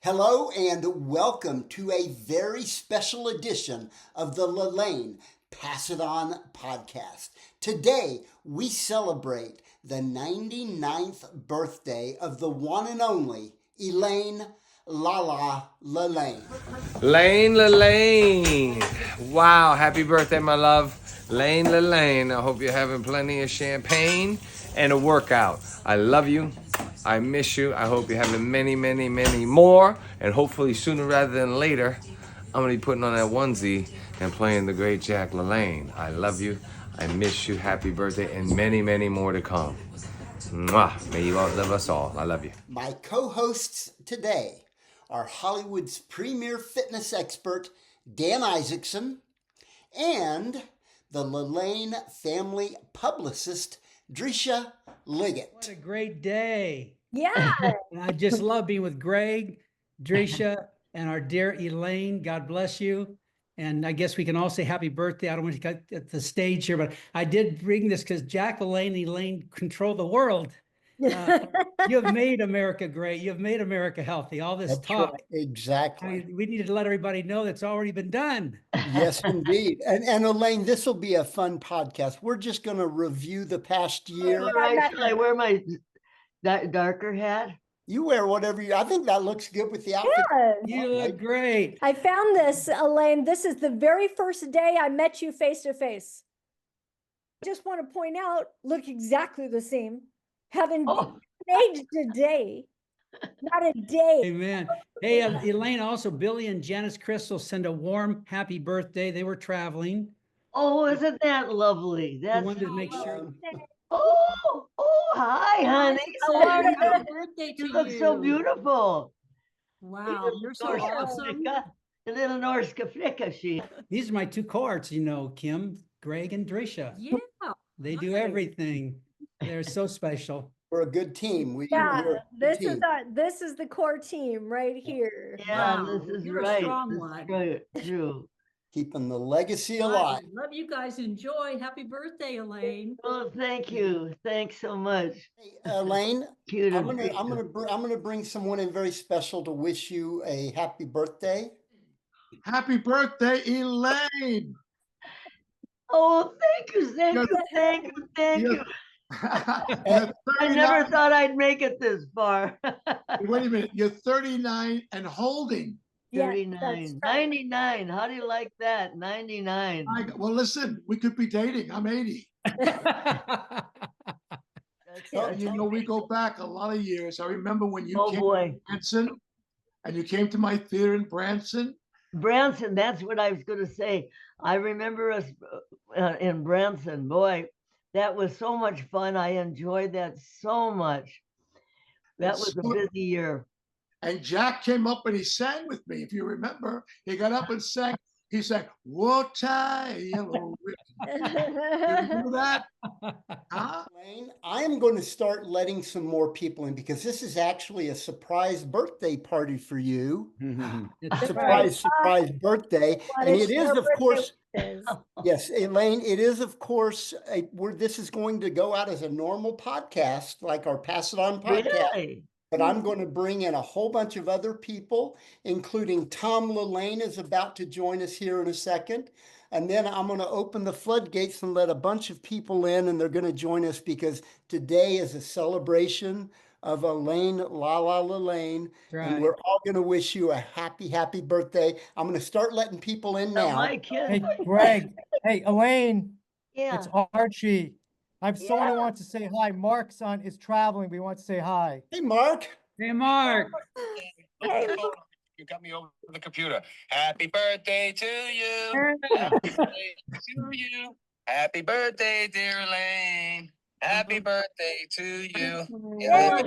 Hello and welcome to a very special edition of the LaLanne Pass It On podcast. Today we celebrate the 99th birthday of the one and only Elaine LaLanne. LaLanne. Wow, happy birthday, my love. LaLanne. I hope you're having plenty of champagne and a workout. I love you. I miss you. I hope you're having many, many, many more. And hopefully sooner rather than later, I'm going to be putting on that onesie and playing the great Jack LaLanne. I love you. I miss you. Happy birthday and many, many more to come. Mwah. May you outlive us all. I love you. My co-hosts today are Hollywood's premier fitness expert, Dan Isaacson, and the LaLanne family publicist, Drisha Leggitt. What a great day. Yeah. And I just love being with Greg, Drisha, and our dear Elaine. God bless you. And I guess we can all say happy birthday. I don't want to get at the stage here, but I did bring this because Jack, LaLanne, and Elaine control the world. You have made America great. You have made America healthy. All this That's talk. right. Exactly. We needed to let everybody know that's already been done. Yes, indeed. And Elaine, this will be a fun podcast. We're just going to review the past year. Should I wear my darker hat? You wear whatever I think that looks good with the outfit. Yeah. You look great. I found this, Elaine. This is the very first day I met you face to face. Just want to point out, look exactly the same. Haven't aged a day. Not a day. Amen. Hey, Elaine, also Billy and Janice Crystal send a warm happy birthday. They were traveling. Oh, isn't that lovely? I That's wanted to make sure. Hi, honey. How are Happy you? birthday to You look so beautiful. Wow, you're so awesome. A little Norska flicka, she. These are my two cohorts, Kim, Greg, and Drisha. Yeah. They do nice. everything. They're so special. We're a good team. We're Yeah, a good team. this is the core team right here. Yeah, Wow, this is you're a right. strong This one. is right. True. Keeping the legacy I alive. love you guys. Enjoy. Happy birthday, Elaine. Oh, thank you. Thanks so much. Hey, Elaine, Cute. I'm gonna bring someone in very special to wish you a happy birthday. Happy birthday, Elaine! Oh, thank you. You're I never thought I'd make it this far. Wait a minute, you're 39 and holding. Yeah, 39, that's right. 99. How do you like that? 99. Well, listen, we could be dating. I'm 80. We go back a lot of years. I remember when you Oh came boy. to Branson and you came to my theater in Branson. Branson, that's what I was going to say. I remember us in Branson. Boy, that was so much fun. I enjoyed that so much. That was a busy year. And Jack came up and he sang with me. If you remember, he got up and sang. He sang, "Water, yellow ribbon." You remember that? Huh? Elaine, I am going to start letting some more people in because this is actually a surprise birthday party for you. Surprise birthday. What And a it is, of birthday course, is. yes, Elaine, it is, of course, this is going to go out as a normal podcast, like our Pass It On podcast. Really? But I'm going to bring in a whole bunch of other people, including Tom LaLanne is about to join us here in a second. And then I'm going to open the floodgates and let a bunch of people in, and they're going to join us because today is a celebration of Elaine, LaLanne. Right. And we're all going to wish you a happy, happy birthday. I'm going to start letting people in now. My kid. Hey, Greg. Hey, Elaine. Yeah. It's Archie. I'm someone who wants to say hi. Mark's is traveling. We want to say hi. Hey, Mark. Hey, Mark. Hey, You got me over the computer. Happy birthday to you. Happy birthday to you. Happy birthday, dear Elaine. Happy birthday to you. Yeah.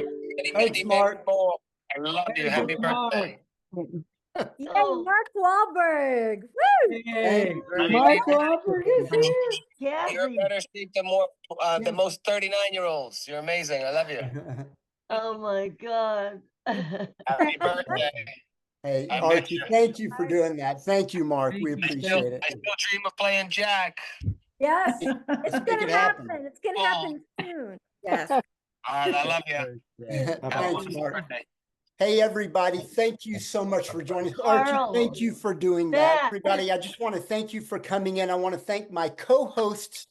Thanks, Mark. I love you. Happy birthday. Yay, Oh. Mark Wahlberg. Woo! Hey. Mark Wahlberg is here. You're Cathe. better seat than the most 39-year-olds. You're amazing. I love you. Oh my God. Happy birthday. Hey, I Archie, miss you. thank you for doing that. Thank you, Mark. We I appreciate it. I still dream of playing Jack. Yes, it's Let's make gonna it happen. happen. It's gonna happen soon. Yes. Oh. All right, I love you. Thanks, Mark. Birthday. Hey, everybody, thank you so much for joining us. Archie, Carl. thank you for doing that. Matt. Everybody, I just want to thank you for coming in. I want to thank my co-hosts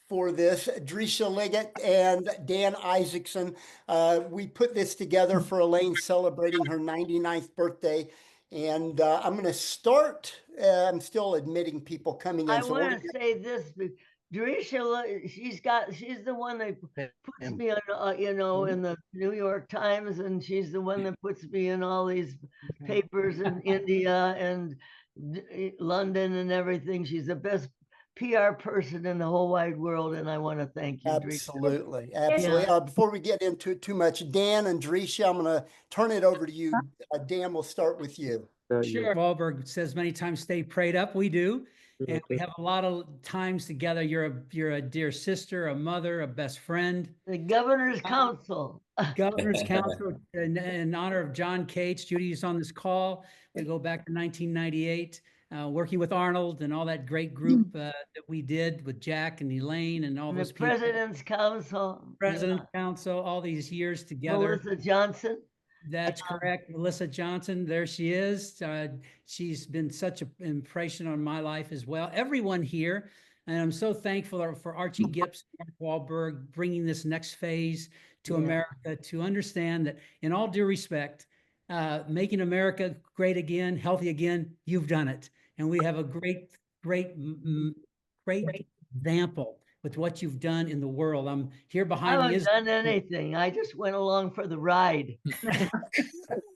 for this, Drisha Leggitt and Dan Isaacson. We put this together for Elaine celebrating her 99th birthday. And I'm going to start, I'm still admitting people coming in. I So we're want to say this, Drisha, she's the one that puts me on, you know, in the New York Times, and she's the one that puts me in all these papers in India and London and everything. She's the best PR person in the whole wide world, and I want to thank you, Absolutely, Drisha. absolutely. Yeah. Before we get into it too much, Dan and Drisha, I'm going to turn it over to you. Dan, we'll start with you. Sure. Wahlberg says many times, stay prayed up. We do. And we have a lot of times together. You're a dear sister, a mother, a best friend. The Governor's Council. Governor's Council in honor of John Cates. Judy's on this call. We go back to 1998, working with Arnold and all that great group that we did with Jack and Elaine and all those people. President's Council. President's Council, all these years together. Melissa Johnson. That's correct. Melissa Johnson, there she is. She's been such an impression on my life as well. Everyone here. And I'm so thankful for Archie Gips, Mark Wahlberg, bringing this next phase to America to understand that in all due respect, making America great again, healthy again, you've done it. And we have a great example with what you've done in the world. I'm here behind me. I haven't done anything. I just went along for the ride.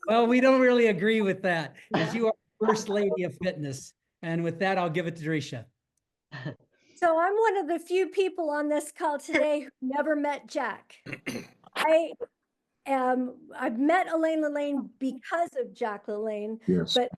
Well, we don't really agree with that, as you are First Lady of Fitness. And with that, I'll give it to Drisha. So I'm one of the few people on this call today who never met Jack. I've met LaLanne because of Jack LaLanne, but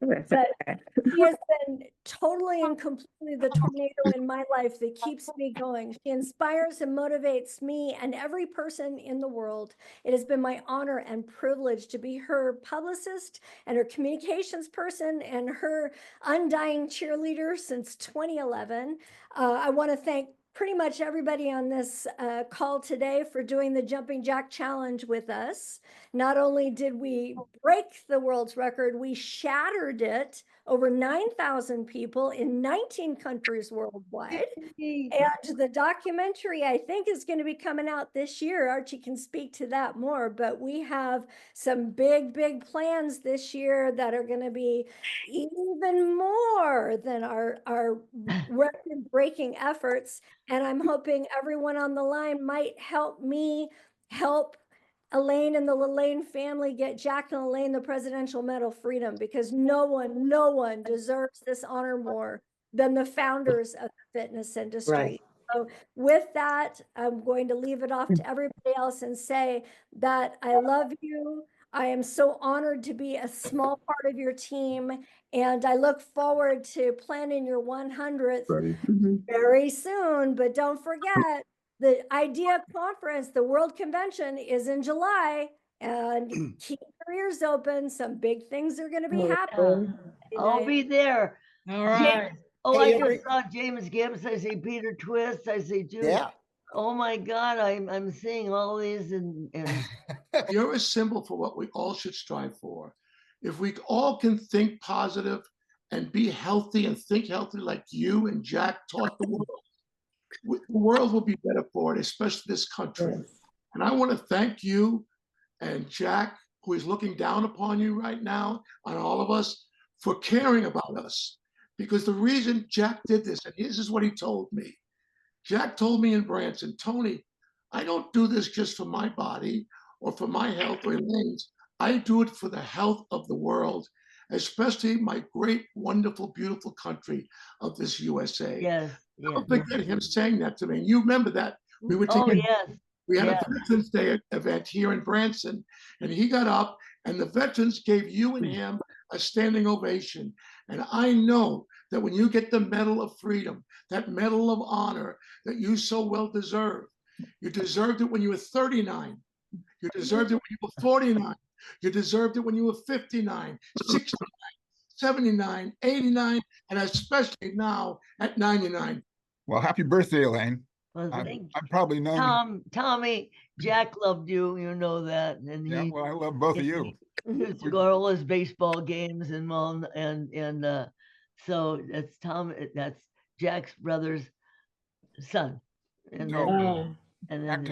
she has been totally and completely the tornado in my life that keeps me going. She inspires and motivates me and every person in the world. It has been my honor and privilege to be her publicist and her communications person and her undying cheerleader since 2011. I want to thank pretty much everybody on this call today for doing the Jumping Jack Challenge with us. Not only did we break the world's record, we shattered it. Over 9,000 people in 19 countries worldwide. And the documentary, I think, is going to be coming out this year. Archie can speak to that more, but we have some big plans this year that are going to be even more than our record-breaking efforts. And I'm hoping everyone on the line might help me help Elaine and the LaLanne family get Jack and Elaine the Presidential Medal of Freedom, because no one deserves this honor more than the founders of the fitness industry. Right. So with that, I'm going to leave it off to everybody else and say that I love you. I am so honored to be a small part of your team, and I look forward to planning your 100th very soon. But don't forget, the IDEA conference, the World Convention, is in July, and keep your ears open. Some big things are going to be happening. I'll be there. All right. I just saw James Gibbs. I see Peter Twist. I see Judy. Yeah. Oh my God, I'm seeing all these and You're a symbol for what we all should strive for. If we all can think positive and be healthy and think healthy like you and Jack taught the world, the world will be better for it, especially this country. And I want to thank you and Jack, who is looking down upon you right now, on all of us, for caring about us. Because the reason Jack did this, and this is what he told me. Jack told me in Branson, Tony, I don't do this just for my body or for my health or Elaine's. I do it for the health of the world, especially my great, wonderful, beautiful country of this USA. Yes. Don't forget him saying that to me. And you remember that. We were taking, we had a Veterans Day event here in Branson, and he got up and the veterans gave you and him a standing ovation. And I know that when you get the Medal of Freedom, that Medal of Honor that you so well deserve, you deserved it when you were 39. You deserved it when you were 49. You deserved it when you were 59, 69, 79, 89, and especially now at 99. Well, happy birthday, Elaine. Well, I'm probably known. Tommy, Jack loved you, you know that. And yeah, well, I love both of you. used to go to all his baseball games and so that's that's Jack's brother's son. And So, then, back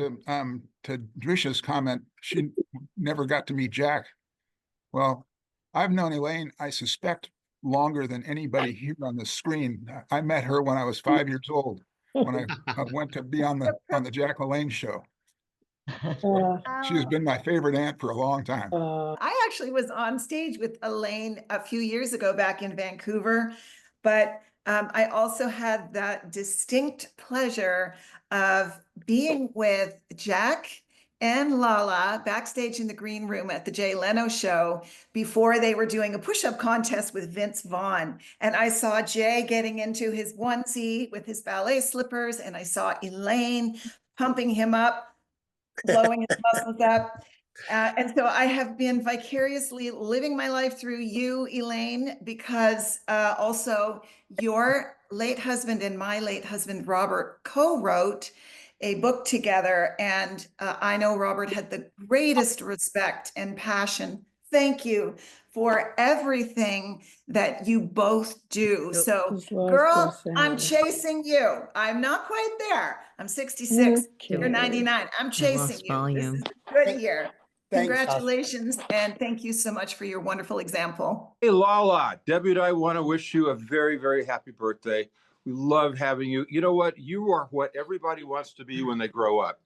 to Drisha's comment, she never got to meet Jack. Well, I've known Elaine, I suspect, longer than anybody here on the screen. I met her when I was 5 years old, when I went to be on the Jack LaLanne show. She has been my favorite aunt for a long time. I actually was on stage with Elaine a few years ago back in Vancouver, but I also had that distinct pleasure of being with Jack and LaLa backstage in the green room at the Jay Leno show before they were doing a push-up contest with Vince Vaughn. And I saw Jay getting into his onesie with his ballet slippers, and I saw Elaine pumping him up, blowing his muscles up. And so I have been vicariously living my life through you, Elaine, because also your late husband and my late husband, Robert, co-wrote a book together. And I know Robert had the greatest respect and passion. Thank you for everything that you both do. So, girl, I'm chasing you. I'm not quite there. I'm 66. You're 99. I'm chasing you. This is a good year. Congratulations, and thank you so much for your wonderful example. Hey, LaLa, Debbie and I want to wish you a very, very happy birthday. We love having you. You know what? You are what everybody wants to be when they grow up,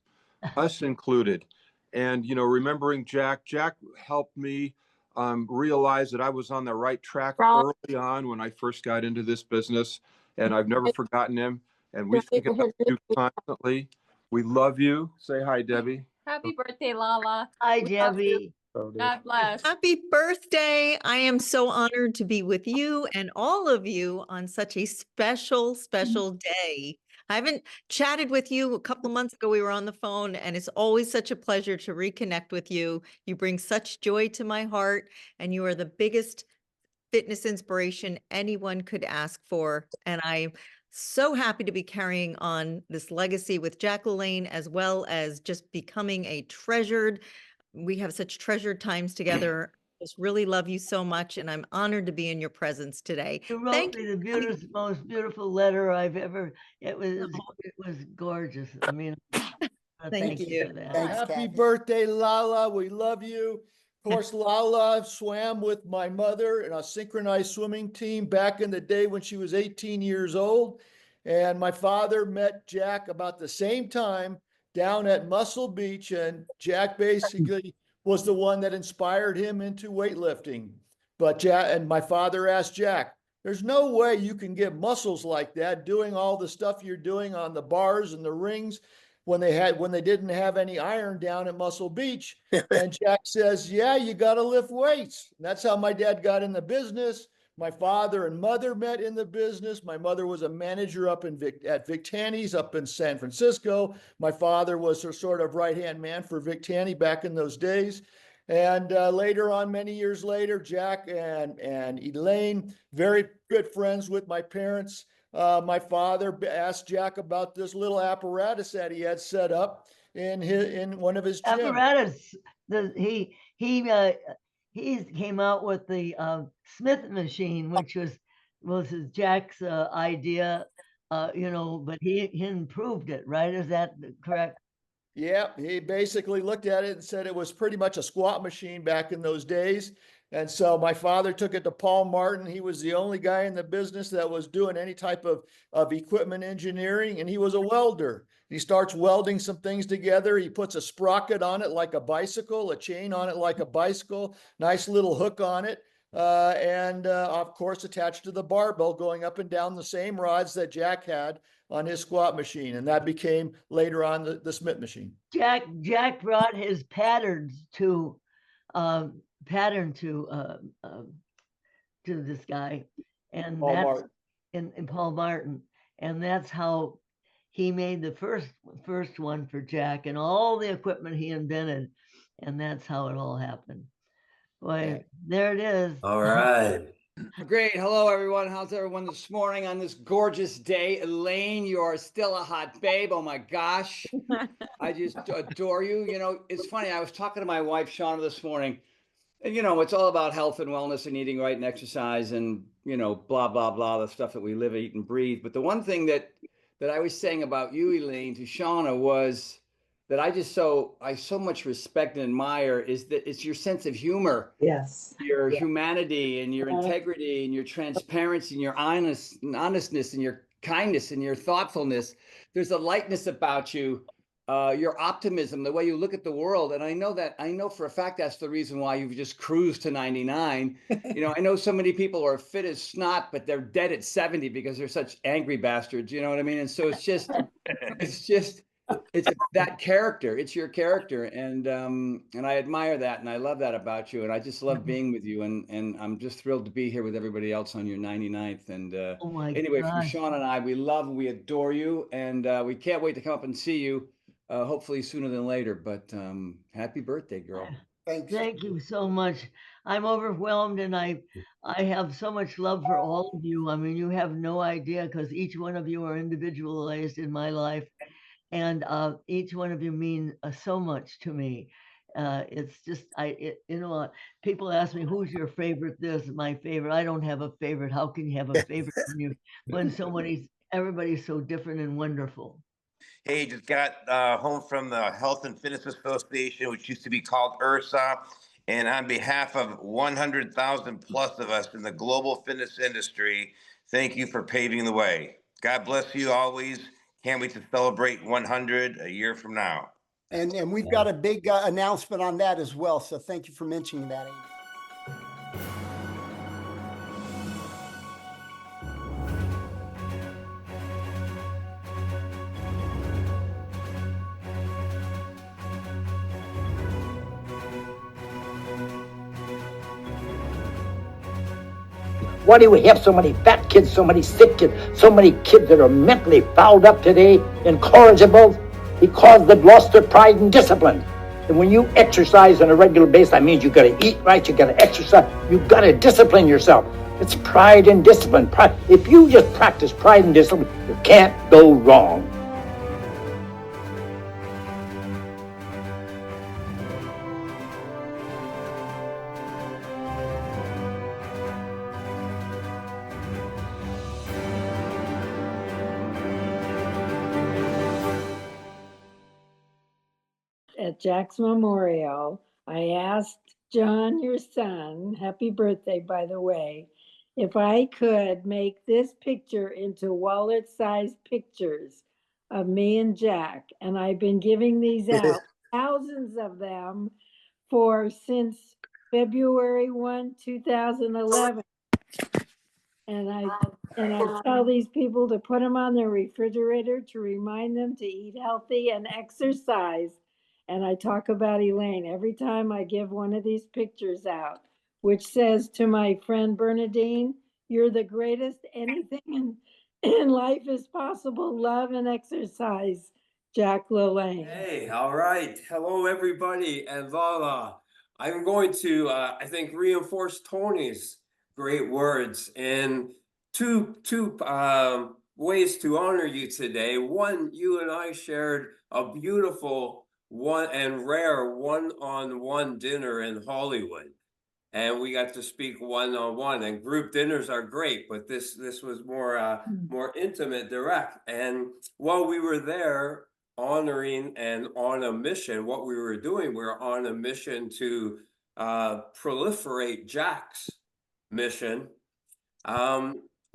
us included. And, you know, remembering Jack helped me realize that I was on the right track early on when I first got into this business, and I've never forgotten him. And we think about you constantly. We love you. Say hi, Debbie. Happy birthday, LaLa. Hi, Debbie. God bless. Happy birthday. I am so honored to be with you and all of you on such a special, special day. I haven't chatted with you. A couple of months ago, we were on the phone, and it's always such a pleasure to reconnect with you. You bring such joy to my heart, and you are the biggest fitness inspiration anyone could ask for. And I'm so happy to be carrying on this legacy with Jack LaLanne, as well as just becoming a treasured. We have such treasured times together. Just really love you so much, and I'm honored to be in your presence today. You wrote me the most beautiful letter I've ever. It was gorgeous. I mean, thank you. For that. Happy birthday, LaLa. We love you. Of course, LaLa swam with my mother in a synchronized swimming team back in the day when she was 18 years old. And my father met Jack about the same time down at Muscle Beach. And Jack basically was the one that inspired him into weightlifting. But Jack and my father asked Jack, there's no way you can get muscles like that doing all the stuff you're doing on the bars and the rings when they didn't have any iron down at Muscle Beach. And Jack says, yeah, you got to lift weights. And that's how my dad got in the business. My father and mother met in the business. My mother was a manager up at Vic Tanny's up in San Francisco. My father was her sort of right-hand man for Vic Tanny back in those days. And later on, many years later, Jack and Elaine, very good friends with my parents. My father asked Jack about this little apparatus that he had set up in one of his gyms. Apparatus. He came out with the Smith machine, which was Jack's idea, but he improved it, right? Is that correct? Yeah, he basically looked at it and said it was pretty much a squat machine back in those days. And so my father took it to Paul Martin. He was the only guy in the business that was doing any type of equipment engineering, and he was a welder. He starts welding some things together. He puts a sprocket on it like a bicycle, a chain on it like a bicycle, nice little hook on it, and of course attached to the barbell going up and down the same rods that Jack had on his squat machine. And that became later on the Smith machine. Jack brought his patterns to this guy, and Paul that's Martin. in Paul Martin, and that's how he made the first one for Jack and all the equipment he invented, and that's how it all happened. Boy, there it is. All right. Great. Hello, everyone. How's everyone this morning on this gorgeous day? Elaine, you are still a hot babe. Oh my gosh. I just adore you. You know, it's funny. I was talking to my wife, Shauna, this morning. And, you know, it's all about health and wellness and eating right and exercise and, you know, blah, blah, blah, the stuff that we live, eat, and breathe. But the one thing that I was saying about you, Elaine, to Shauna was that I so much respect and admire is that it's your sense of humor. Yes. Your humanity and your integrity and your transparency and your honestness and your kindness and your thoughtfulness. There's a lightness about you, your optimism, the way you look at the world. And I know for a fact that's the reason why you've just cruised to 99. You know, I know so many people are fit as snot, but they're dead at 70 because they're such angry bastards. You know what I mean? And so it's just it's that character. It's your character, and I admire that, and I love that about you, and I just love being with you, and I'm just thrilled to be here with everybody else on your 99th. And Oh my anyway, from gosh. Sean and I, we adore you, and we can't wait to come up and see you, hopefully sooner than later. But happy birthday, girl! Thank you so much. I'm overwhelmed, and I have so much love for all of you. I mean, you have no idea, because each one of you are individualized in my life, and each one of you mean so much to me. It's just you know, people ask me who's your favorite. This is my favorite. I don't have a favorite. How can you have a favorite when everybody's so different and wonderful? Hey, just got home from the Health and Fitness Association, which used to be called URSA. And on behalf of 100,000 plus of us in the global fitness industry, thank you for paving the way. God bless you always. Can't wait to celebrate 100 a year from now. And we've got a big announcement on that as well. So thank you for mentioning that, Amy. Why do we have so many fat kids, so many sick kids, so many kids that are mentally fouled up today, incorrigibles? Because they've lost their pride and discipline. And when you exercise on a regular basis, that means you got to eat right, you got to exercise, you got to discipline yourself. It's pride and discipline. If you just practice pride and discipline, you can't go wrong. At Jack's memorial, I asked John, your son, happy birthday, by the way, if I could make this picture into wallet-sized pictures of me and Jack. And I've been giving these out, thousands of them, since February 1, 2011. And I tell these people to put them on their refrigerator to remind them to eat healthy and exercise. And I talk about Elaine every time I give one of these pictures out, which says to my friend Bernadine, you're the greatest. Anything in life is possible. Love and exercise. Jack LaLanne. Hey, all right. Hello, everybody, and LaLa. I'm going to, I think, reinforce Tony's great words in two ways to honor you today. One, you and I shared a beautiful rare one-on-one dinner in Hollywood, and we got to speak one-on-one. And group dinners are great, but this was more intimate, direct. And while we were there honoring and on a mission, what we were doing, we were on a mission to proliferate Jack's mission.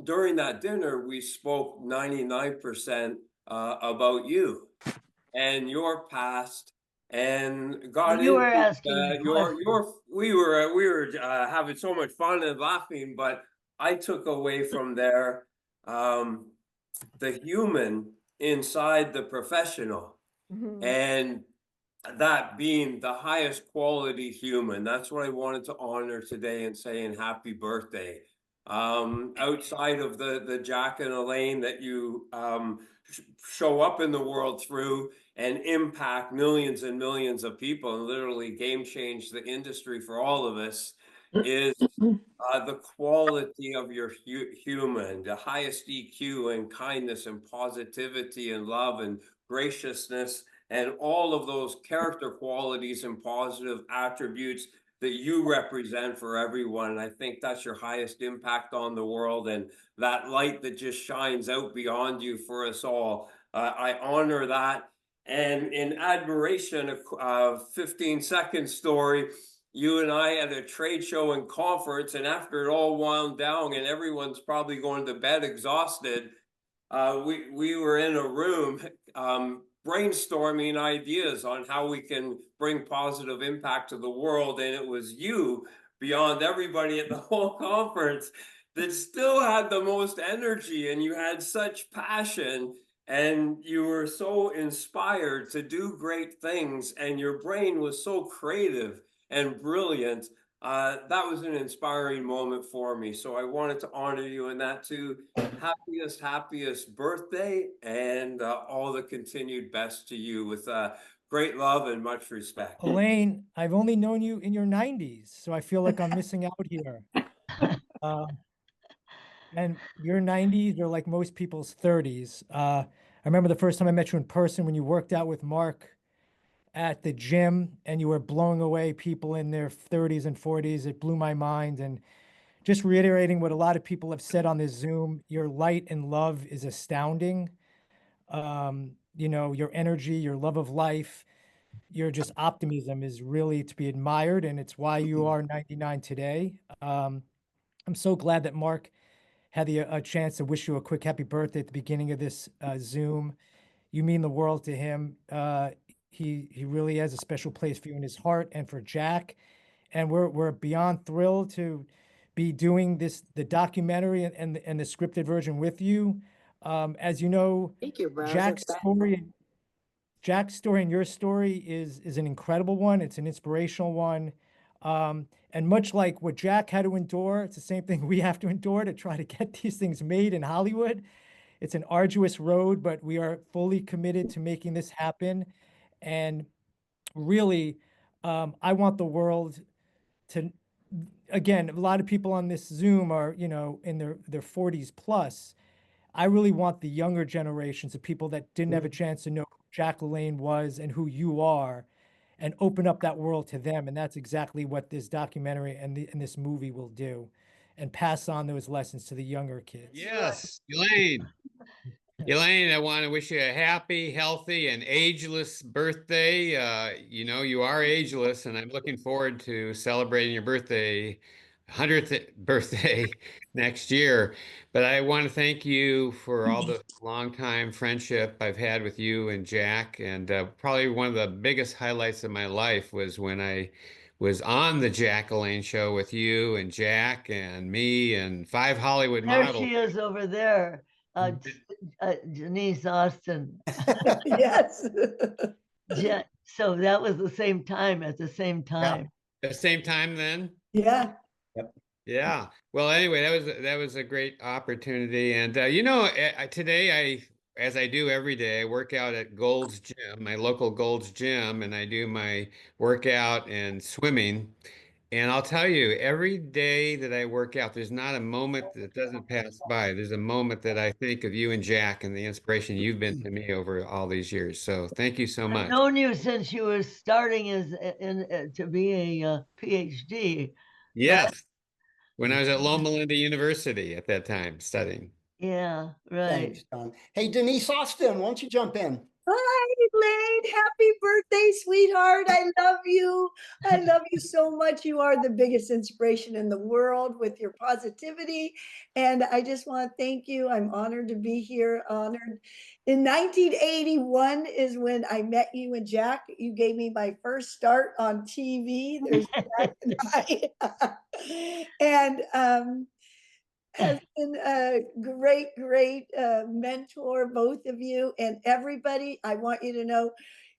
During that dinner, we spoke 99% about you and your past, and got You were into asking we were having so much fun and laughing, but I took away from there the human inside the professional, and that being the highest quality human. That's what I wanted to honor today and saying happy birthday. Outside of the Jack and Elaine that you show up in the world through and impact millions and millions of people and literally game change the industry for all of us, is the quality of your human, the highest EQ and kindness and positivity and love and graciousness and all of those character qualities and positive attributes that you represent for everyone. And I think that's your highest impact on the world, and that light that just shines out beyond you for us all. I honor that. And in admiration, a 15-second story, you and I at a trade show and conference, and after it all wound down and everyone's probably going to bed exhausted, we were in a room brainstorming ideas on how we can bring positive impact to the world. And it was you, beyond everybody at the whole conference, that still had the most energy, and you had such passion, and you were so inspired to do great things, and your brain was so creative and brilliant. That was an inspiring moment for me. So I wanted to honor you in that too. Happiest birthday, and all the continued best to you with great love and much respect. Elaine, I've only known you in your 90s, so I feel like I'm missing out here. And your 90s are like most people's 30s. I remember the first time I met you in person when you worked out with Mark at the gym, and you were blowing away people in their 30s and 40s. It blew my mind. And just reiterating what a lot of people have said on this Zoom, your light and love is astounding. You know, your energy, your love of life, your just optimism is really to be admired, and it's why you are 99 today. I'm so glad that Mark had a chance to wish you a quick happy birthday at the beginning of this Zoom. You mean the world to him. He really has a special place for you in his heart and for Jack. And we're beyond thrilled to be doing the documentary and the scripted version with you. As you know, Thank you, Browser. Jack's story and your story is an incredible one. It's an inspirational one. And much like what Jack had to endure, it's the same thing we have to endure to try to get these things made in Hollywood. It's an arduous road, but we are fully committed to making this happen. And really, I want the world to, again, a lot of people on this Zoom are, you know, in their 40s plus. I really want the younger generations of people that didn't have a chance to know who Jack LaLanne was and who you are, and open up that world to them. And that's exactly what this documentary and this movie will do, and pass on those lessons to the younger kids. Yes, Elaine. Elaine, I want to wish you a happy, healthy, and ageless birthday. You know, you are ageless, and I'm looking forward to celebrating your birthday, 100th birthday next year. But I want to thank you for all the long-time friendship I've had with you and Jack. And probably one of the biggest highlights of my life was when I was on the Jack LaLanne show with you and Jack and me and 5 Hollywood There models. she is over there. Denise Austin. Yes. So that was the same time, at the same time. At the same time then? Yeah. Yeah. Well, anyway, that was a great opportunity. And you know, today as I do every day, I work out at Gold's Gym, my local Gold's Gym, and I do my workout and swimming. And I'll tell you, every day that I work out, there's not a moment that doesn't pass by. There's a moment that I think of you and Jack and the inspiration you've been to me over all these years. So thank you so much. I've known you since you were starting to be a PhD. Yes. When I was at Loma Linda University at that time studying. Yeah, right. Thanks, Don. Hey, Denise Austin, why don't you jump in? Hi, Elaine. Happy birthday, sweetheart. I love you. I love you so much. You are the biggest inspiration in the world with your positivity. And I just want to thank you. I'm honored to be here. Honored. In 1981 is when I met you and Jack. You gave me my first start on TV. There's Jack and I. And has been a great mentor, both of you and everybody. I want you to know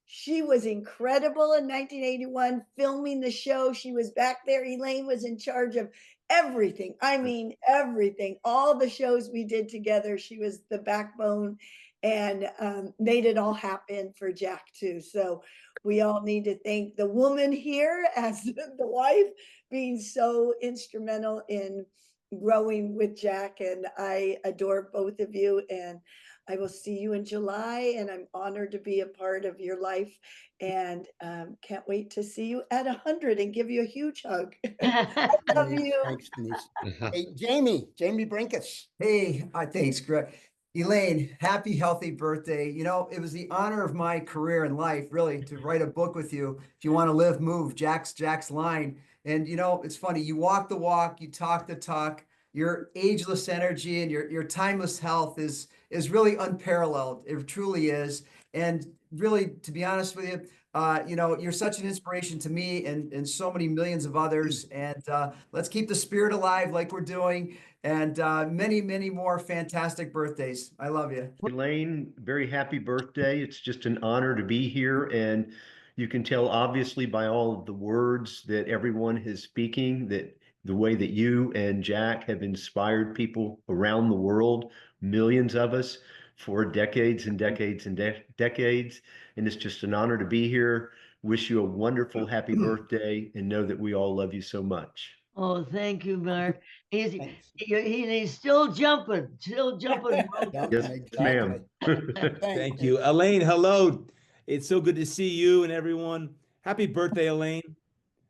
she was incredible in 1981 filming the show. She was back there. Elaine was in charge of everything. I mean, everything, all the shows we did together. She was the backbone and made it all happen for Jack too. So we all need to thank the woman here as the wife being so instrumental in growing with Jack, and I adore both of you, and I will see you in July, and I'm honored to be a part of your life, and can't wait to see you at 100 and give you a huge hug. I love you. Thanks, Denise. Hey, Jaime Brenkus. Hey, thanks, Greg. Elaine, happy, healthy birthday. You know, it was the honor of my career in life, really, to write a book with you. If you want to live, move, Jack's line. And, you know, it's funny. You walk the walk, you talk the talk. Your ageless energy and your timeless health is really unparalleled. It truly is. And really, to be honest with you, you know, you're such an inspiration to me and so many millions of others. And let's keep the spirit alive like we're doing. And many, many more fantastic birthdays. I love you. Elaine, very happy birthday. It's just an honor to be here. And you can tell, obviously, by all of the words that everyone is speaking, that the way that you and Jack have inspired people around the world, millions of us, for decades and decades and decades. And it's just an honor to be here. Wish you a wonderful happy birthday and know that we all love you so much. Oh, thank you, Mark. He's still jumping. Yes, ma'am. Thank you. Elaine, hello. It's so good to see you and everyone. Happy birthday, Elaine.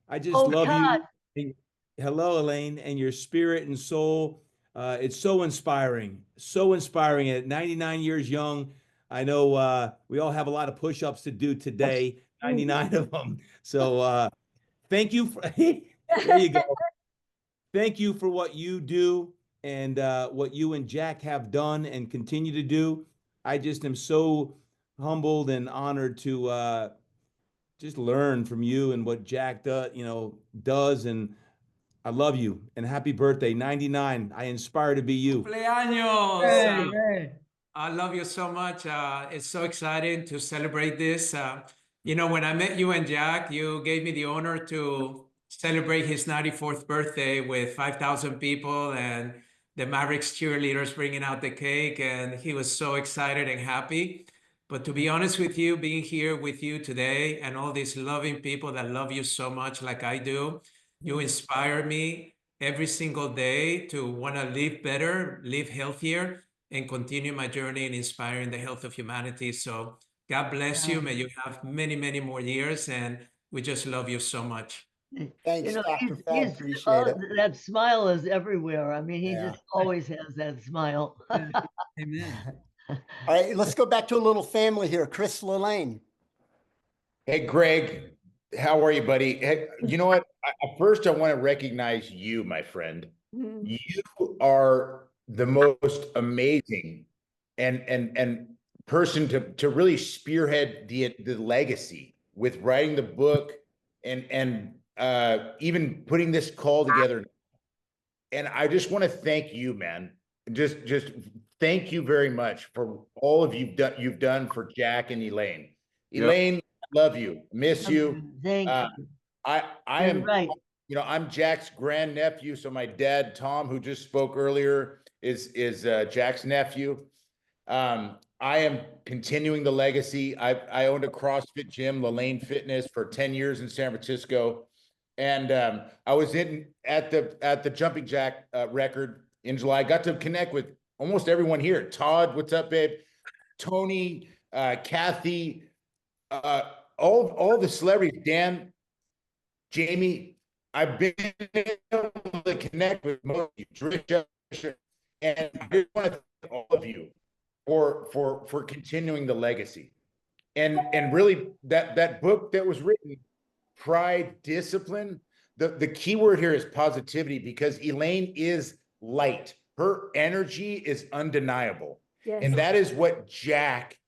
I just love Todd. you. Hello, Elaine, and your spirit and soul. It's so inspiring. So inspiring. At 99 years young, I know we all have a lot of push-ups to do today, 99 of them. So thank you. There you go. Thank you for what you do and what you and Jack have done and continue to do. I just am so humbled and honored to just learn from you and what Jack does. And I love you and happy birthday, 99. I inspire to be you. Cumpleaños. Hey. I love you so much. It's so exciting to celebrate this. You know, when I met you and Jack, you gave me the honor to celebrate his 94th birthday with 5,000 people and the Mavericks cheerleaders bringing out the cake. And he was so excited and happy. But to be honest with you, being here with you today and all these loving people that love you so much like I do, you inspire me every single day to want to live better, live healthier, and continue my journey in inspiring the health of humanity. So God bless you. May you have many, many more years. And we just love you so much. Thanks, Dr. Fad. Appreciate it. That smile is everywhere. I mean, he just always has that smile. Amen. All right, let's go back to a little family here. Chris LaLanne. Hey, Greg, how are you, buddy? Hey, you know what? First, I want to recognize you, my friend. You are the most amazing and person to really spearhead the legacy with writing the book and even putting this call together. And I just want to thank you, man. Just thank you very much for all of you've done for Jack and Elaine. Elaine, love you, miss you. Thank you. I am right. You know, I'm Jack's grandnephew. So my dad, Tom, who just spoke earlier, is Jack's nephew. I am continuing the legacy. I owned a CrossFit gym, LaLanne Fitness, for 10 years in San Francisco. And I was at the jumping jack record in July. I got to connect with almost everyone here. Todd, what's up, babe? Tony, Cathe, all the celebrities. Dan, Jaime. I've been able to connect with most of you, Drisha, and I just want to thank all of you for continuing the legacy. And really that book that was written, Pride, Discipline, the key word here is positivity, because Elaine is light. Her energy is undeniable. Yes. And that is what Jack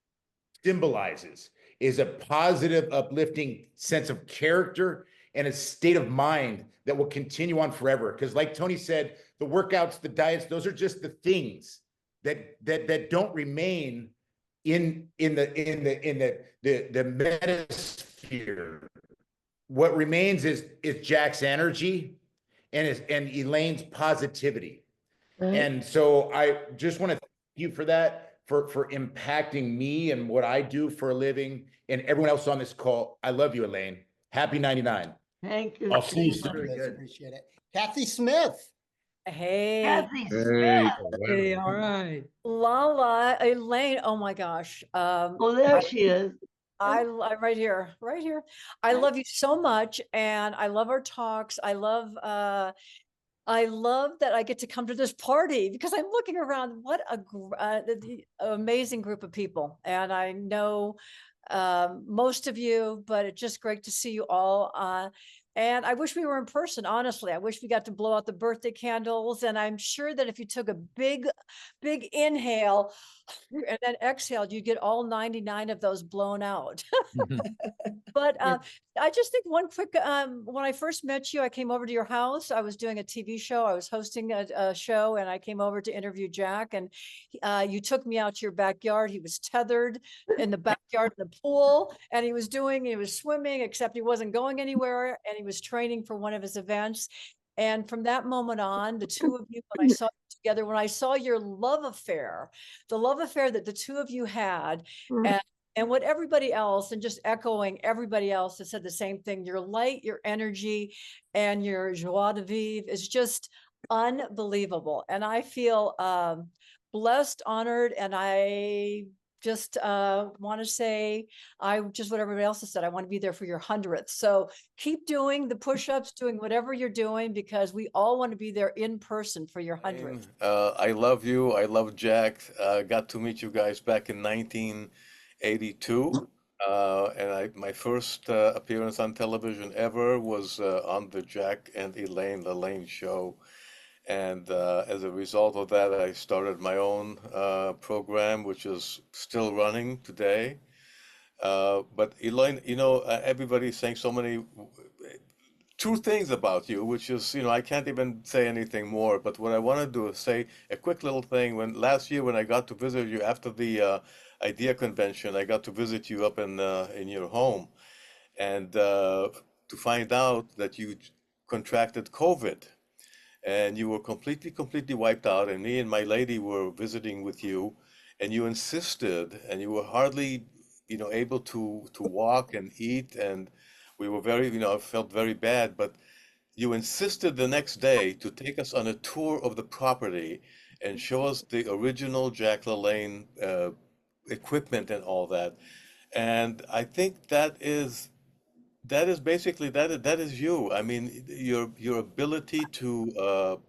symbolizes, is a positive, uplifting sense of character and a state of mind that will continue on forever. Because like Tony said, the workouts, the diets, those are just the things that don't remain in the metasphere. What remains is Jack's energy and Elaine's positivity. Right. And so I just want to thank you for that, for impacting me and what I do for a living, and everyone else on this call. I love you, Elaine. Happy 99. Thank you. I'll see you soon. Appreciate it. Cathe Smith. Hey. Cathe Hey, Hey, all right. LaLa, Elaine, oh my gosh. Oh, there she is. I'm right here, right here. I love you so much, and I love our talks. I love that I get to come to this party because I'm looking around. What a amazing group of people, and I know most of you, but it's just great to see you all. And I wish we were in person, honestly. I wish we got to blow out the birthday candles. And I'm sure that if you took a big inhale and then exhaled, you get all 99 of those blown out. But I just think one quick, when I first met you, I came over to your house. I was doing a TV show. I was hosting a show, and I came over to interview Jack, and you took me out to your backyard. He was tethered in the backyard in the pool, and he was swimming, except he wasn't going anywhere, and he was training for one of his events. And from that moment on, the two of you, when I saw you together, when I saw your love affair, the love affair that the two of you had, and what everybody else, and just echoing everybody else that said the same thing, your light, your energy, and your joie de vivre is just unbelievable. And I feel blessed, honored, and I just want to say, what everybody else has said, I want to be there for your 100th. So keep doing the push-ups, doing whatever you're doing, because we all want to be there in person for your 100th. I love you. I love Jack. Got to meet you guys back in 1982. And my first appearance on television ever was on the Jack and LaLanne show. And as a result of that, I started my own program, which is still running today. But Elaine, everybody's saying so many true things about you, which is, I can't even say anything more. But what I want to do is say a quick little thing. Last year, when I got to visit you after the IDEA convention, I got to visit you up in your home, and to find out that you contracted COVID. And you were completely wiped out. And me and my lady were visiting with you, and you insisted, and you were hardly, able to walk and eat. And we were very, I felt very bad, but you insisted the next day to take us on a tour of the property and show us the original Jack LaLanne equipment and all that. And I think that is basically that is you. I mean, your ability to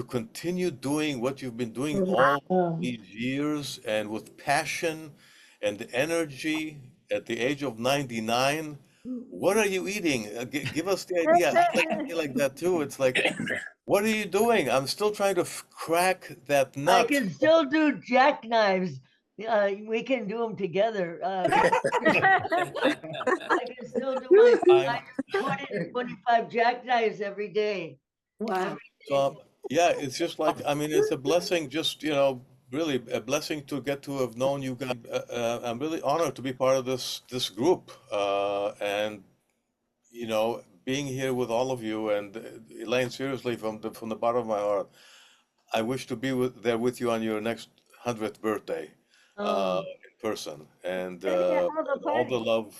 continue doing what you've been doing all these years, and with passion and energy at the age of 99. What are you eating? Give us the idea. I like to be like that too. It's like, what are you doing? I'm still trying to crack that nut. I can still do jackknives. We can do them together. I can still do my 20 to 25 jackknives every day. Wow. So, yeah, it's just like, I mean, it's a blessing, just, really a blessing to get to have known you guys. I'm really honored to be part of this group, and being here with all of you. And Elaine, seriously, from the bottom of my heart, I wish to be there with you on your next 100th birthday, in person, and all the love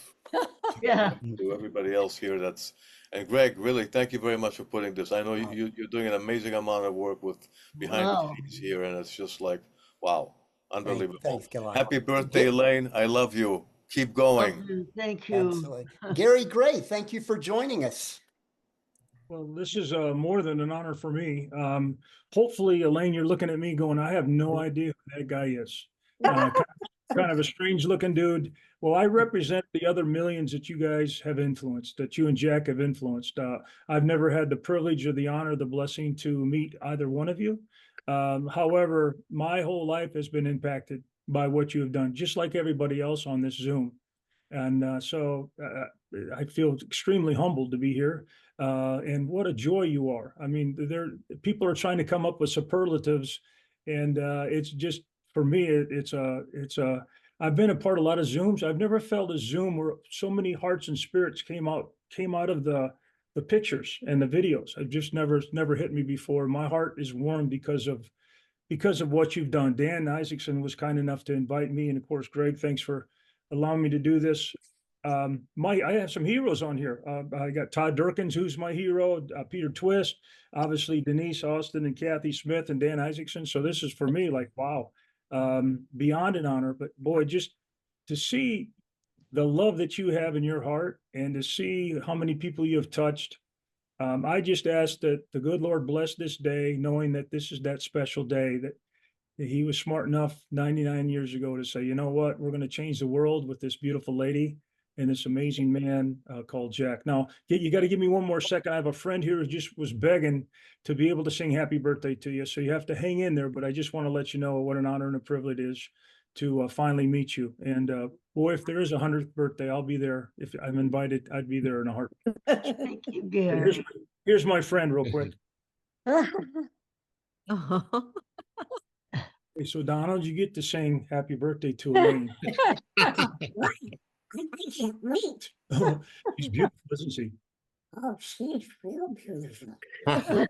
to everybody else here. And Greg, really, thank you very much for putting this. I know you're doing an amazing amount of work with behind the scenes here, and it's just like, wow, unbelievable. Thanks, Gilad. Happy birthday, Elaine. I love you. Keep going. Thank you. Absolutely. Gary Gray, thank you for joining us. Well, this is more than an honor for me. Hopefully, Elaine, you're looking at me going, I have no idea who that guy is. Kind of a strange looking dude. Well, I represent the other millions that you guys have influenced, that you and Jack have influenced. I've never had the privilege or the honor, the blessing to meet either one of you. However, my whole life has been impacted by what you have done, just like everybody else on this Zoom. And so I feel extremely humbled to be here. And what a joy you are. I mean, people are trying to come up with superlatives, and it's just, for me, I've been a part of a lot of Zooms. I've never felt a Zoom where so many hearts and spirits came out of the pictures and the videos. I've just never hit me before. My heart is warm because of what you've done. Dan Isaacson was kind enough to invite me, and of course, Greg, thanks for allowing me to do this. I have some heroes on here. I got Todd Durkins, who's my hero, Peter Twist, obviously Denise Austin and Cathe Smith and Dan Isaacson. So this is for me like, wow, beyond an honor. But boy, just to see the love that you have in your heart and to see how many people you have touched. I just ask that the good Lord bless this day, knowing that this is that special day that he was smart enough 99 years ago to say, you know what, we're going to change the world with this beautiful lady and this amazing man called Jack. Now, you got to give me one more second. I have a friend here who just was begging to be able to sing happy birthday to you. So you have to hang in there, but I just want to let you know what an honor and a privilege it is to finally meet you. And boy, if there is a 100th birthday, I'll be there. If I'm invited, I'd be there in a heartbeat. Thank you, Gary. Here's my friend real quick. Okay, so Donald, you get to sing happy birthday to Elaine. She's beautiful, isn't she? Oh, she's real beautiful. You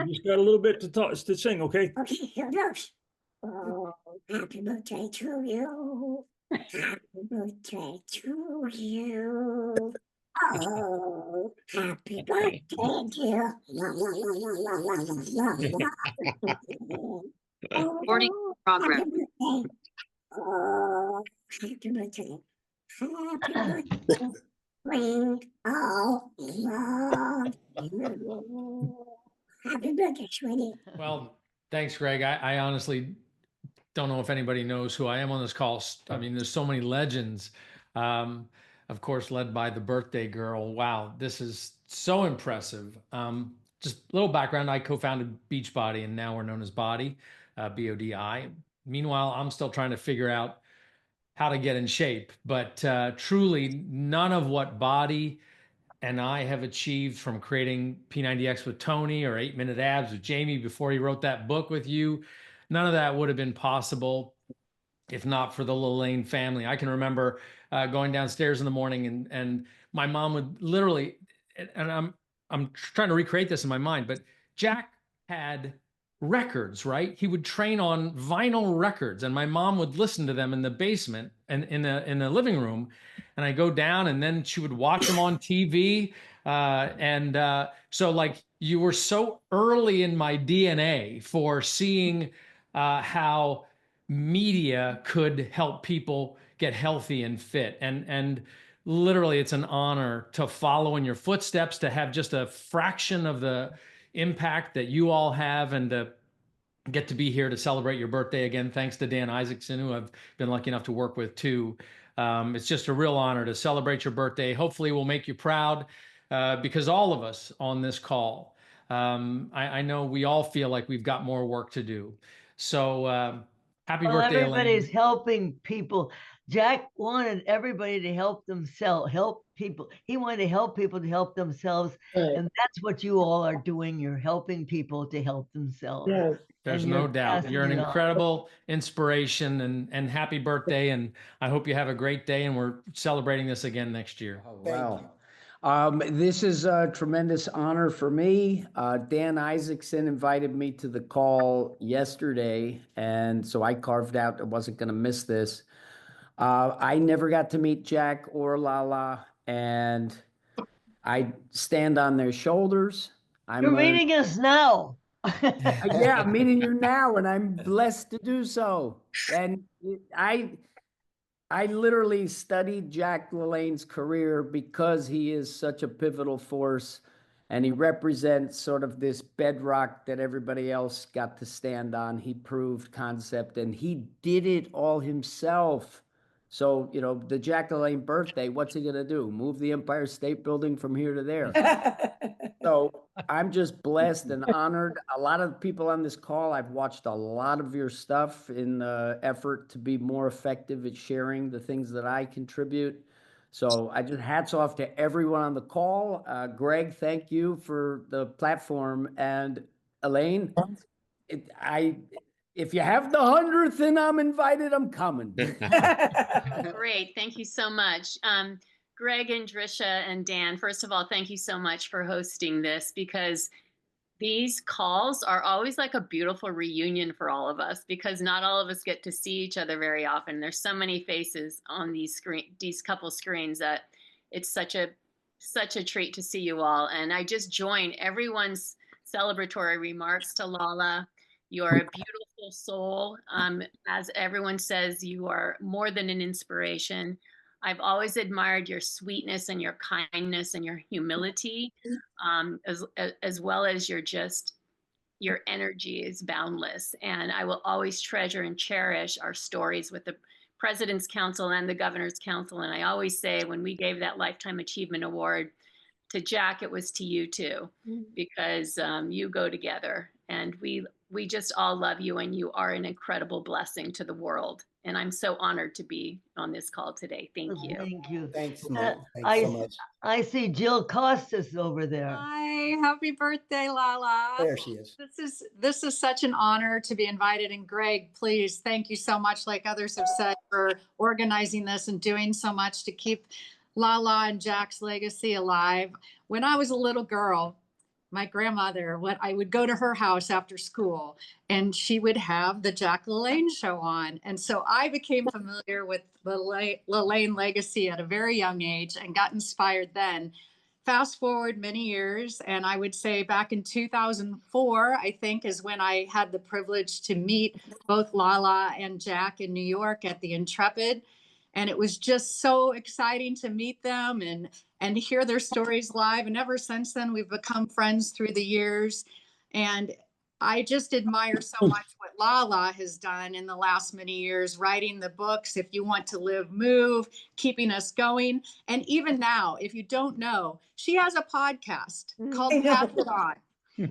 just got a little bit to sing, okay? Okay, here goes. Oh, happy birthday to you. Happy birthday to you. Oh, happy birthday, dear. La, la, la, la, la, la, la, la. Morning progress. Happy birthday. Oh, happy birthday. Happy birthday. Bring all love. Happy birthday, sweetie. Well, thanks, Greg. I honestly don't know if anybody knows who I am on this call. I mean, there's so many legends, of course, led by the birthday girl. Wow, this is so impressive. Just a little background. I co-founded Beachbody, and now we're known as Body, BODI. Meanwhile, I'm still trying to figure out how to get in shape, but truly none of what Body and I have achieved, from creating P90X with Tony or 8-Minute Abs with Jaime before he wrote that book with you, none of that would have been possible if not for the LaLanne family. I can remember going downstairs in the morning and my mom would literally, and I'm trying to recreate this in my mind, but Jack had records, right? He would train on vinyl records, and my mom would listen to them in the basement and in the living room. And I go down, and then she would watch them on TV. So like, you were so early in my DNA for seeing how media could help people get healthy and fit. And literally, it's an honor to follow in your footsteps, to have just a fraction of the impact that you all have, and to get to be here to celebrate your birthday again. Thanks to Dan Isaacson, who I've been lucky enough to work with too. It's just a real honor to celebrate your birthday. Hopefully we'll make you proud, because all of us on this call, I know we all feel like we've got more work to do. So happy birthday, everybody's Elaine. helping people. Jack wanted everybody to help themselves, help people. He wanted to help people to help themselves. Right. And that's what you all are doing. You're helping people to help themselves. Yes. There's And no you're doubt. You're an passing it on. incredible inspiration, and happy birthday. And I hope you have a great day, and we're celebrating this again next year. Wow. This is a tremendous honor for me. Dan Isaacson invited me to the call yesterday, and so I carved out, I wasn't going to miss this. I never got to meet Jack or LaLa, and I stand on their shoulders. You're meeting us now. Yeah, I'm meeting you now, and I'm blessed to do so. And I literally studied Jack LaLanne's career because he is such a pivotal force, and he represents sort of this bedrock that everybody else got to stand on. He proved concept, and he did it all himself. So, you know, the Jack LaLanne birthday, what's he going to do? Move the Empire State Building from here to there? So I'm just blessed and honored. A lot of people on this call, I've watched a lot of your stuff in the effort to be more effective at sharing the things that I contribute. So I just hats off to everyone on the call. Greg, thank you for the platform. And Elaine, if you have the 100th and I'm invited, I'm coming. Great. Thank you so much. Greg and Drisha and Dan, first of all, thank you so much for hosting this, because these calls are always like a beautiful reunion for all of us because not all of us get to see each other very often. There's so many faces on these couple screens that it's such a treat to see you all. And I just join everyone's celebratory remarks to LaLa. You're a beautiful soul. As everyone says, you are more than an inspiration. I've always admired your sweetness and your kindness and your humility, as well as your energy is boundless. And I will always treasure and cherish our stories with the President's Council and the Governor's Council. And I always say when we gave that Lifetime Achievement Award to Jack, it was to you too, because you go together. And we just all love you, and you are an incredible blessing to the world. And I'm so honored to be on this call today. Thank you. Thank you. Thanks, Mom. Thanks so much. I see Jill Costas over there. Hi, happy birthday, LaLa. There she is. This is such an honor to be invited. And Greg, please, thank you so much, like others have said, for organizing this and doing so much to keep LaLa and Jack's legacy alive. When I was a little girl, my grandmother, I would go to her house after school and she would have the Jack LaLanne show on. And so I became familiar with the LaLanne legacy at a very young age and got inspired then. Fast forward many years, and I would say back in 2004, I think, is when I had the privilege to meet both LaLa and Jack in New York at the Intrepid. And it was just so exciting to meet them and hear their stories live. And ever since then, we've become friends through the years. And I just admire so much what LaLa has done in the last many years, writing the books, If You Want to Live, Move, keeping us going. And even now, if you don't know, she has a podcast called Pass It On.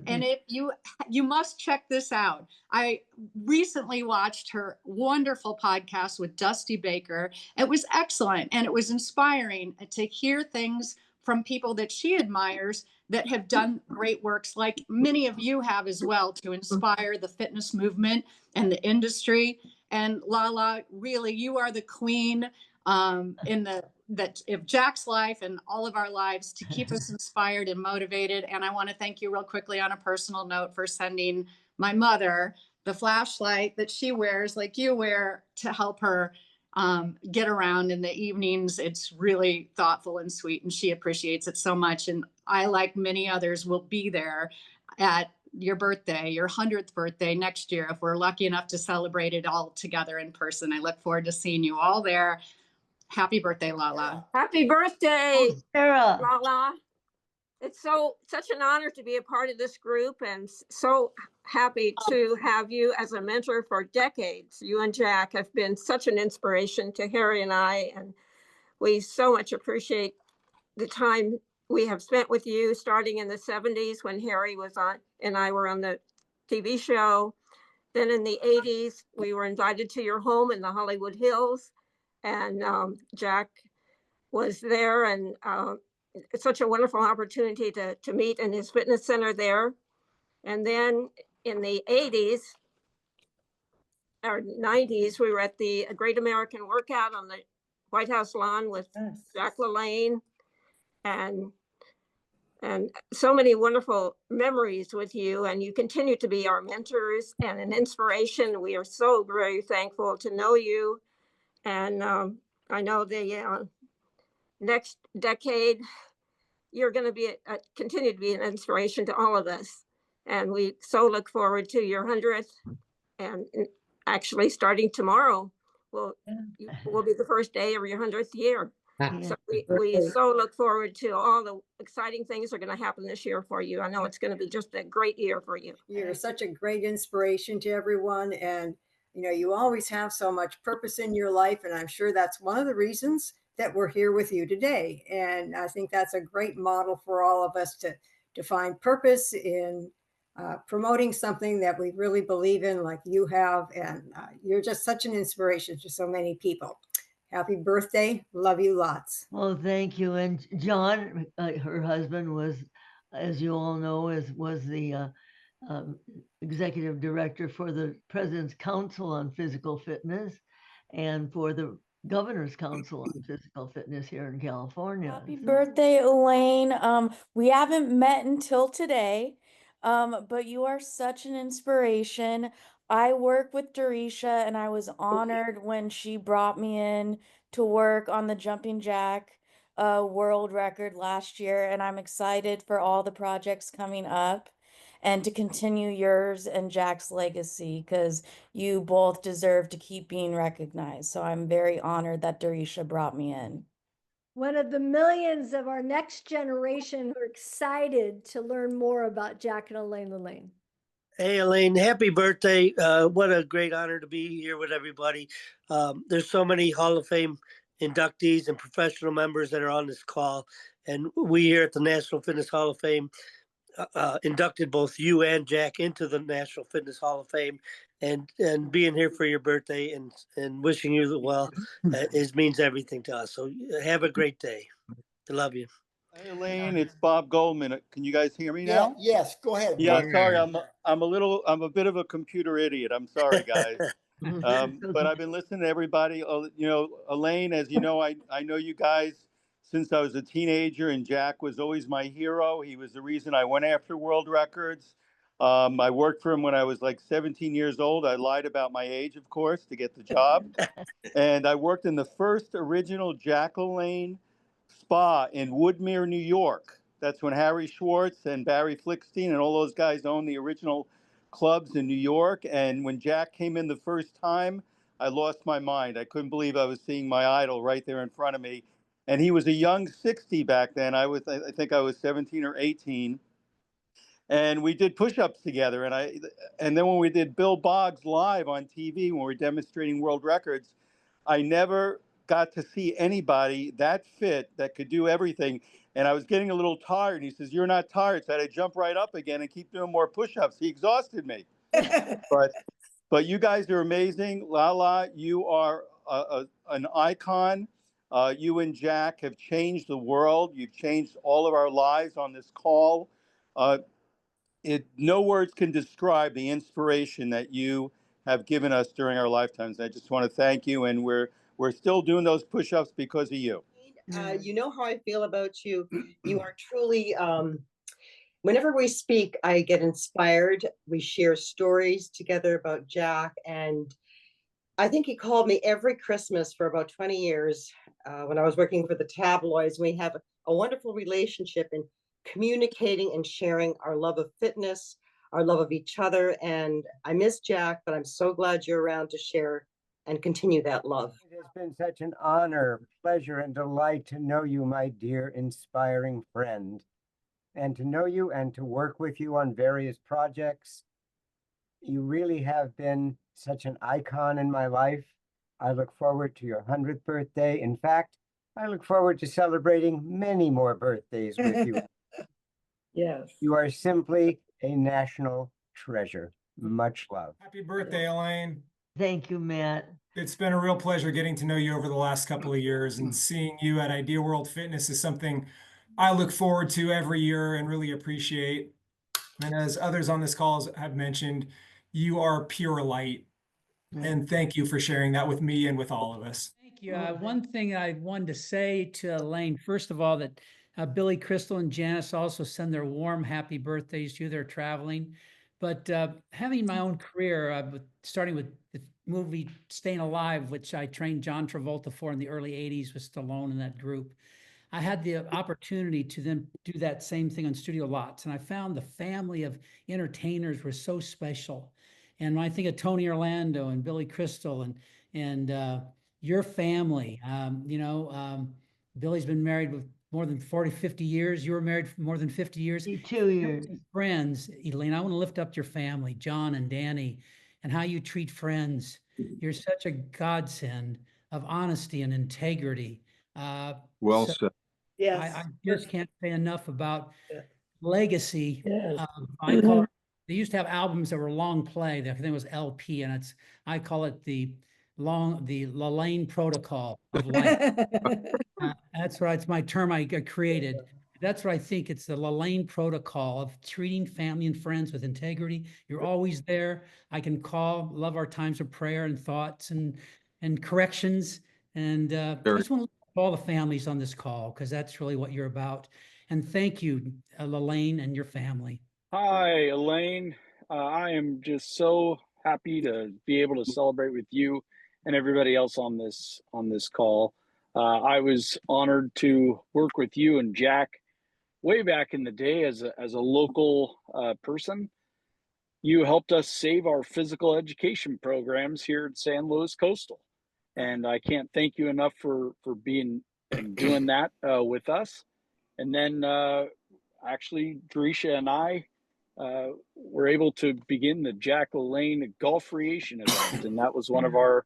And if you must check this out. I recently watched her wonderful podcast with Dusty Baker. It was excellent, and it was inspiring to hear things from people that she admires that have done great works, like many of you have as well, to inspire the fitness movement and the industry. And LaLa, really, you are the queen of Jack's life and all of our lives to keep us inspired and motivated. And I want to thank you real quickly on a personal note for sending my mother the flashlight that she wears, like you wear, to help her get around in the evenings. It's really thoughtful and sweet, and she appreciates it so much. And I, like many others, will be there at your birthday, your 100th birthday next year, if we're lucky enough to celebrate it all together in person. I look forward to seeing you all there. Happy birthday, LaLa. Happy birthday, Oh, Sarah. LaLa. It's such an honor to be a part of this group, and so happy to have you as a mentor for decades. You and Jack have been such an inspiration to Harry and I, and we so much appreciate the time we have spent with you, starting in the 70s when Harry was on and I were on the TV show. Then in the 80s, we were invited to your home in the Hollywood Hills, and Jack was there, and it's such a wonderful opportunity to meet in his fitness center there. And then in the 80s or 90s, we were at the Great American Workout on the White House lawn with Jack LaLanne, and so many wonderful memories with you. And you continue to be our mentors and an inspiration. We are so very thankful to know you. And I know the next decade, you're going to continue to be an inspiration to all of us. And we so look forward to your 100th. And actually, starting tomorrow will be the first day of your 100th year. So we so look forward to all the exciting things that are going to happen this year for you. I know it's going to be just a great year for you. You're such a great inspiration to everyone. And, you always have so much purpose in your life. And I'm sure that's one of the reasons that we're here with you today. And I think that's a great model for all of us to find purpose in promoting something that we really believe in, like you have. And you're just such an inspiration to so many people. Happy birthday. Love you lots. Well, thank you. And John, her husband, was, as you all know, was the executive director for the President's Council on Physical Fitness and for the Governor's Council on Physical Fitness here in California. Happy birthday, Elaine. We haven't met until today. But you are such an inspiration. I work with Drisha, and I was honored when she brought me in to work on the jumping jack world record last year, and I'm excited for all the projects coming up and to continue yours and Jack's legacy because you both deserve to keep being recognized. So I'm very honored that Drisha brought me in. One of the millions of our next generation who are excited to learn more about Jack and LaLanne. Hey, Elaine, happy birthday. What a great honor to be here with everybody. There's so many Hall of Fame inductees and professional members that are on this call. And we here at the National Fitness Hall of Fame inducted both you and Jack into the National Fitness Hall of Fame. And being here for your birthday and wishing you well means everything to us. So have a great day. I love you. Hey, Elaine, it's Bob Goldman. Can you guys hear me now? Yes, go ahead. Yeah, Bob. sorry, I'm a bit of a computer idiot. I'm sorry, guys. But I've been listening to everybody. You know, Elaine, as you know, I know you guys since I was a teenager, and Jack was always my hero. He was the reason I went after world records. I worked for him when I was like 17 years old. I lied about my age, of course, to get the job. And I worked in the first original Jack LaLanne spa in Woodmere, New York. That's when Harry Schwartz and Barry Flickstein and all those guys owned the original clubs in New York. And when Jack came in the first time, I lost my mind. I couldn't believe I was seeing my idol right there in front of me. And he was a young 60 back then. I think I was 17 or 18. And we did push-ups together. And then when we did Bill Boggs live on TV, when we were demonstrating world records, I never got to see anybody that fit that could do everything. And I was getting a little tired. And he says, "You're not tired." So I had to jump right up again and keep doing more push-ups. He exhausted me. But you guys are amazing. LaLa, you are an icon. You and Jack have changed the world. You've changed all of our lives on this call. No words can describe the inspiration that you have given us during our lifetimes. I just want to thank you. And we're still doing those push-ups because of you. You know how I feel about you. You are truly, whenever we speak, I get inspired. We share stories together about Jack. And I think he called me every Christmas for about 20 years when I was working for the tabloids. We have a wonderful relationship in communicating and sharing our love of fitness, our love of each other. And I miss Jack, but I'm so glad you're around to share and continue that love. It has been such an honor, pleasure, and delight to know you, my dear, inspiring friend, and to know you and to work with you on various projects. You really have been such an icon in my life. I look forward to your 100th birthday. In fact, I look forward to celebrating many more birthdays with you. Yes. You are simply a national treasure. Much love. Happy birthday, Elaine. Thank you, Matt. It's been a real pleasure getting to know you over the last couple of years, and seeing you at Idea World Fitness is something I look forward to every year and really appreciate. And as others on this call have mentioned, you are pure light. And thank you for sharing that with me and with all of us. Thank you. One thing I wanted to say to Elaine, first of all, that Billy, Crystal, and Janice also send their warm, happy birthdays to you. They're traveling. But having my own career, starting with the movie Staying Alive, which I trained John Travolta for in the early 80s with Stallone in that group, I had the opportunity to then do that same thing on studio lots. And I found the family of entertainers were so special. And when I think of Tony Orlando and Billy Crystal and your family, Billy's been married with more than 40, 50 years. You were married for more than 50 years. 2 years. Friends, Elaine, I want to lift up your family, John and Danny, and how you treat friends. You're such a godsend of honesty and integrity. Well said. Yes. I just can't say enough about legacy. Yes. I call it, they used to have albums that were long play. I think it was LP, and I call it the LaLanne protocol of life. That's right. It's my term I created. That's what I think. It's the LaLanne protocol of treating family and friends with integrity. You're always there. I can call, love our times of prayer and thoughts and corrections. And I just want to love all the families on this call, because that's really what you're about. And thank you, LaLanne and your family. Hi, Elaine. I am just so happy to be able to celebrate with you and everybody else on this call. I was honored to work with you and Jack way back in the day as a local person. You helped us save our physical education programs here at San Luis Coastal, and I can't thank you enough for being and doing that with us. And then actually, Drisha and I were able to begin the Jack LaLanne Golf Creation event, and that was one of our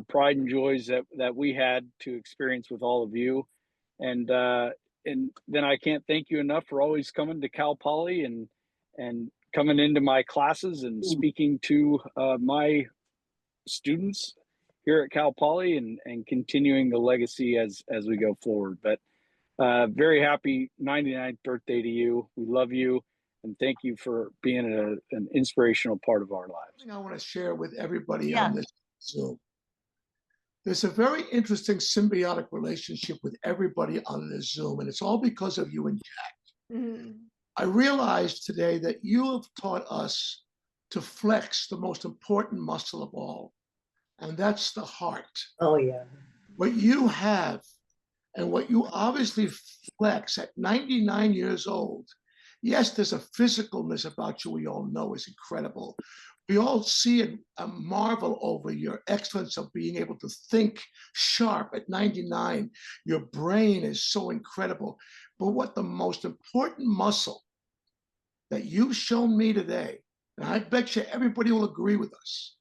pride and joys that we had to experience with all of you. And then I can't thank you enough for always coming to Cal Poly and coming into my classes and speaking to my students here at Cal Poly and continuing the legacy as we go forward. But very happy 99th birthday to you. We love you. And thank you for being an inspirational part of our lives. I want to share with everybody on this Zoom. There's a very interesting symbiotic relationship with everybody on this Zoom, and it's all because of you and Jack. I realized today that you have taught us to flex the most important muscle of all, and that's the heart. Oh, yeah. What you have and what you obviously flex at 99 years old. Yes, there's a physicalness about you we all know is incredible. We all see a marvel over your excellence of being able to think sharp at 99. Your brain is so incredible. But what the most important muscle that you've shown me today, and I bet you everybody will agree with us,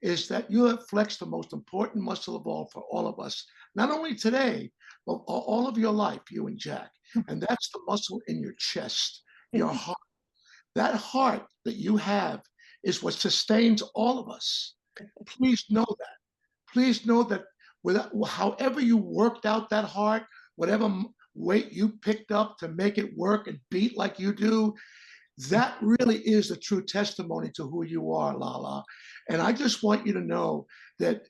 is that you have flexed the most important muscle of all for all of us, not only today, but all of your life, you and Jack. And that's the muscle in your chest. Your heart. That heart that you have is what sustains all of us. Please know that. Please know that however you worked out that heart, whatever weight you picked up to make it work and beat like you do, that really is the true testimony to who you are, LaLa. And I just want you to know that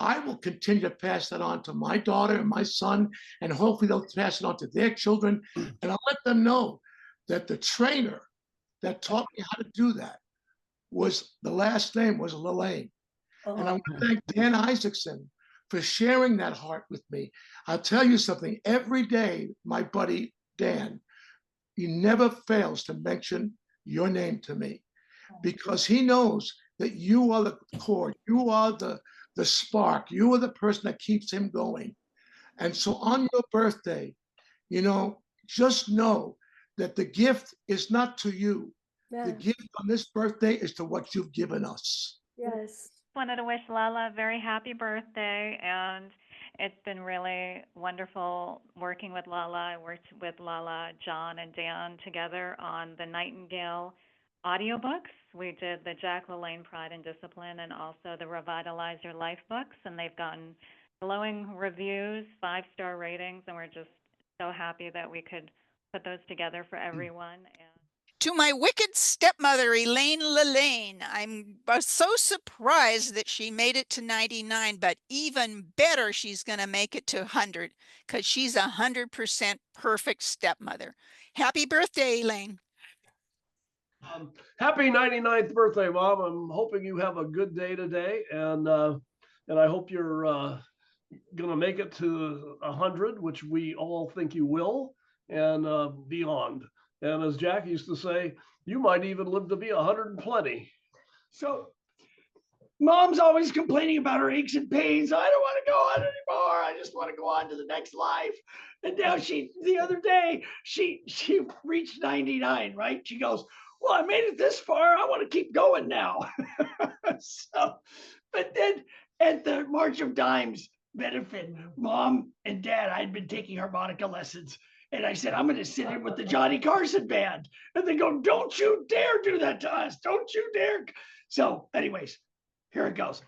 I will continue to pass that on to my daughter and my son, and hopefully they'll pass it on to their children. And I'll let them know that the trainer that taught me how to do that the last name was LaLanne. And I want to thank Dan Isaacson for sharing that heart with me. I'll tell you something, every day, my buddy Dan, he never fails to mention your name to me because he knows that you are the core, you are the spark, you are the person that keeps him going. And so on your birthday, just know that the gift is not to you. Yeah. The gift on this birthday is to what you've given us. Yes. Wanted to wish LaLa a very happy birthday, and it's been really wonderful working with LaLa. I worked with LaLa, John, and Dan together on the Nightingale audiobooks. We did the Jack LaLanne Pride and Discipline and also the Revitalize Your Life books, and they've gotten glowing reviews, 5-star ratings, and we're just so happy that we could put those together for everyone. To my wicked stepmother, Elaine LaLanne, I'm so surprised that she made it to 99, but even better, she's going to make it to 100 because she's 100% perfect stepmother. Happy birthday, Elaine. Happy 99th birthday, Mom. I'm hoping you have a good day today, and I hope you're going to make it to 100, which we all think you will, and beyond. And as Jack used to say, you might even live to be 120. So Mom's always complaining about her aches and pains. I don't want to go on anymore. I just want to go on to the next life. And now the other day, she reached 99, right? She goes, well, I made it this far. I want to keep going now. But then at the March of Dimes benefit, Mom and Dad, I'd been taking harmonica lessons. And I said, I'm going to sit in with the Johnny Carson band. And they go, don't you dare do that to us. Don't you dare. So anyways, here it goes.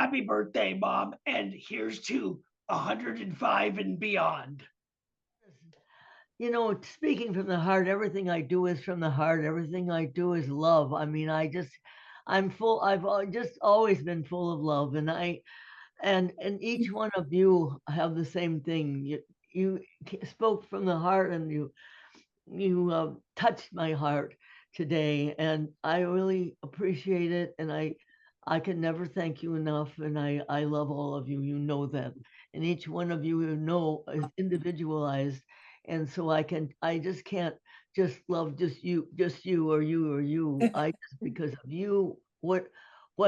happy birthday, Mom. And here's to 105 and beyond. You know, speaking from the heart, everything I do is from the heart. Everything I do is love. I mean, I'm full. Just always been full of love, and each one of you have the same thing. You spoke from the heart, and you touched my heart today, and I really appreciate it. And I can never thank you enough. And I love all of you. You know that, and each one of you is individualized. And so I just can't just love just you or you. I just because of you, what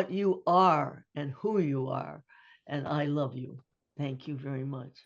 you are and who you are, and I love you. Thank you very much.